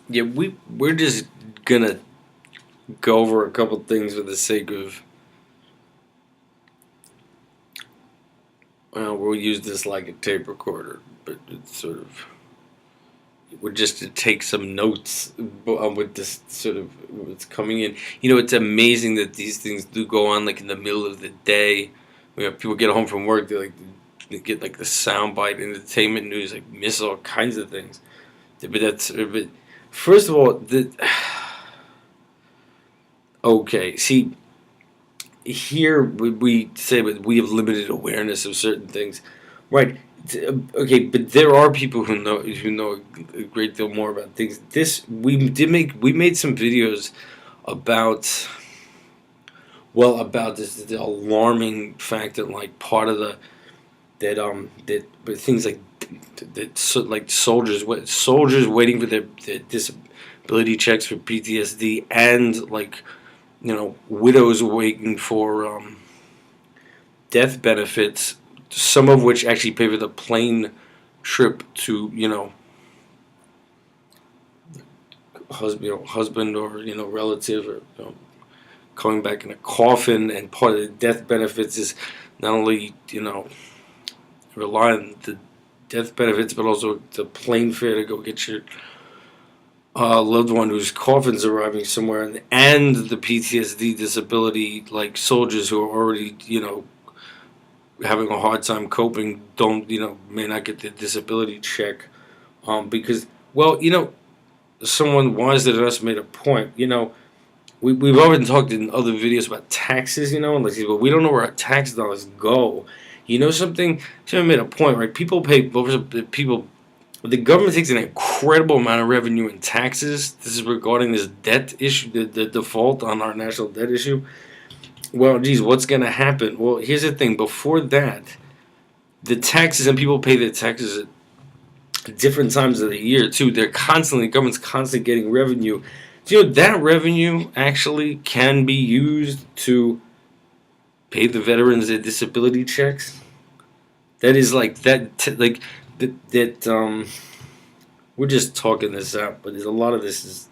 Yeah, we're just gonna go over a couple things for the sake of. Well, we'll use this like a tape recorder, but it's sort of. We're just to take some notes with this sort of what's coming in. It's amazing that these things do go on like in the middle of the day. People get home from work, they get like the soundbite entertainment news, like miss all kinds of things. But first of all, okay. See, here we say that we have limited awareness of certain things, right? Okay, but there are people who know a great deal more about things. This we made some videos about about this the alarming fact that like part of the that but things that like soldiers waiting for their disability checks for PTSD, and like widows waiting for death benefits, some of which actually pay for the plane trip to husband or relative, or coming back in a coffin, and part of the death benefits is not only rely on the death benefits but also the plane fare to go get your loved one whose coffin's arriving somewhere, and the PTSD disability, like soldiers who are already having a hard time coping, don't may not get their disability check, because someone wiser than us made a point. We've already talked in other videos about taxes, and like, but we don't know where our tax dollars go. Something? Someone made a point, right? The government takes an incredible amount of revenue in taxes. This is regarding this debt issue, the default on our national debt issue. Well, geez, what's going to happen? Well, here's the thing. Before that, the taxes, and people pay their taxes at different times of the year, too. Government's constantly getting revenue. Do that revenue actually can be used to pay the veterans their disability checks? That is like that, we're just talking this out, but there's a lot of this is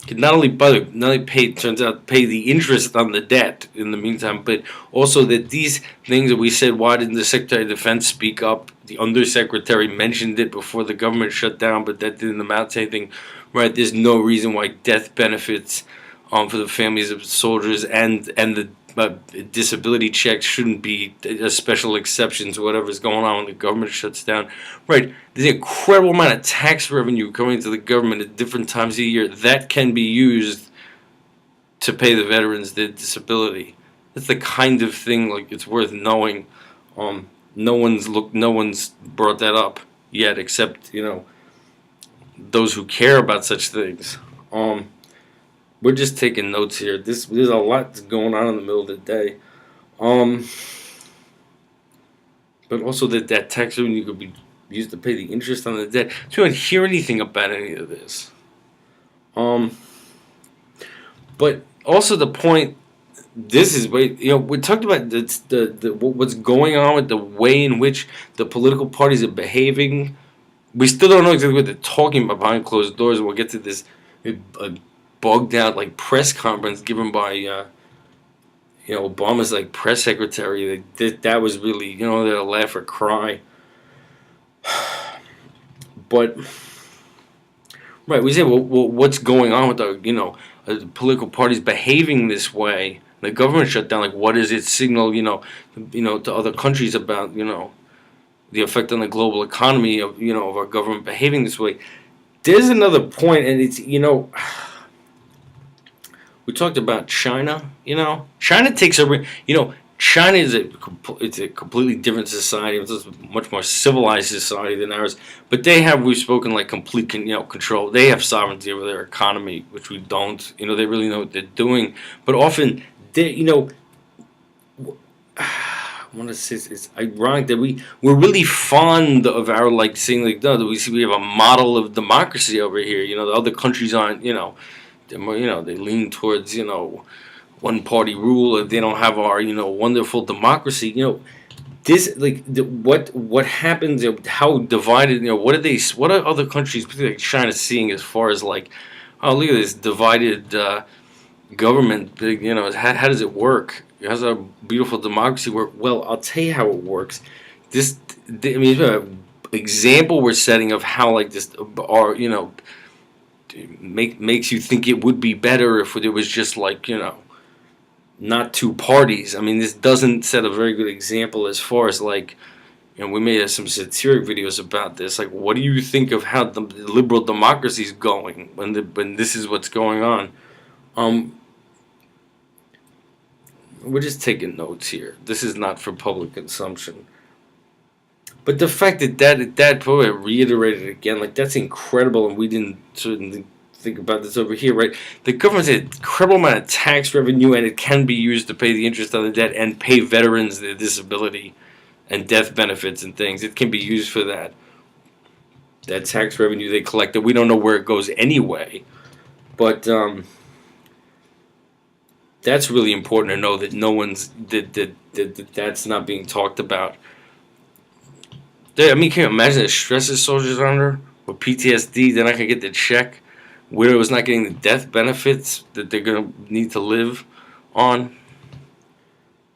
not only pay the interest on the debt in the meantime, but also that these things that we said, why didn't the Secretary of Defense speak up? The Undersecretary mentioned it before the government shut down, but that didn't amount to anything, right? There's no reason why death benefits for the families of soldiers and the disability checks shouldn't be a special exception to whatever's going on when the government shuts down. Right. There's an incredible amount of tax revenue coming to the government at different times of the year that can be used to pay the veterans their disability. That's the kind of thing like it's worth knowing. No one's brought that up yet, except those who care about such things. We're just taking notes here. There's a lot going on in the middle of the day. But also that tax revenue could be used to pay the interest on the debt. So you don't hear anything about any of this. But also the point. This is we talked about what's going on with the way in which the political parties are behaving. We still don't know exactly what they're talking about behind closed doors. We'll get to this bugged out like press conference given by Obama's like press secretary. That was really they'll laugh or cry. But right, we say well what's going on with the political parties behaving this way? The government shut down. Like, what does it signal? To other countries about the effect on the global economy of of our government behaving this way. There's another point, and it's we talked about China. China takes over. China is it's a completely different society. It's a much more civilized society than ours. But we've spoken like complete control. They have sovereignty over their economy, which we don't. They really know what they're doing. But often they I want to say it's ironic that we're really fond of our like saying like no, we have a model of democracy over here. The other countries aren't. They lean towards one party rule, and they don't have our wonderful democracy. this like what happens, how divided, what are other countries, particularly like China, seeing as far as like, oh, look at this divided government, how does it work? How does our beautiful democracy work? Well, I'll tell you how it works. This, I mean, example we're setting of how like this, are makes you think it would be better if it was just like, not two parties. I mean, this doesn't set a very good example as far as like, we made some satiric videos about this. Like, what do you think of how the liberal democracy is going when this is what's going on? We're just taking notes here. This is not for public consumption. But the fact that poet reiterated again, like, that's incredible, and we didn't certainly think about this over here, right? The government has an incredible amount of tax revenue, and it can be used to pay the interest on the debt and pay veterans their disability and death benefits and things. It can be used for that. That tax revenue they collected, we don't know where it goes anyway. But that's really important to know, that no one's that's not being talked about. I mean, can you imagine the stress that soldiers are under with PTSD? They're not gonna get the check. Widows not getting the death benefits that they're gonna need to live on,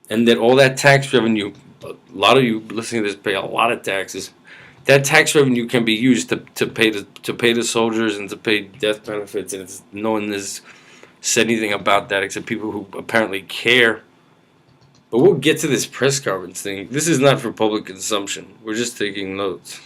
and that all that tax revenue. A lot of you listening to this pay a lot of taxes. That tax revenue can be used to pay the soldiers and to pay death benefits, and no one has said anything about that except people who apparently care. But we'll get to this press conference thing. This is not for public consumption. We're just taking notes.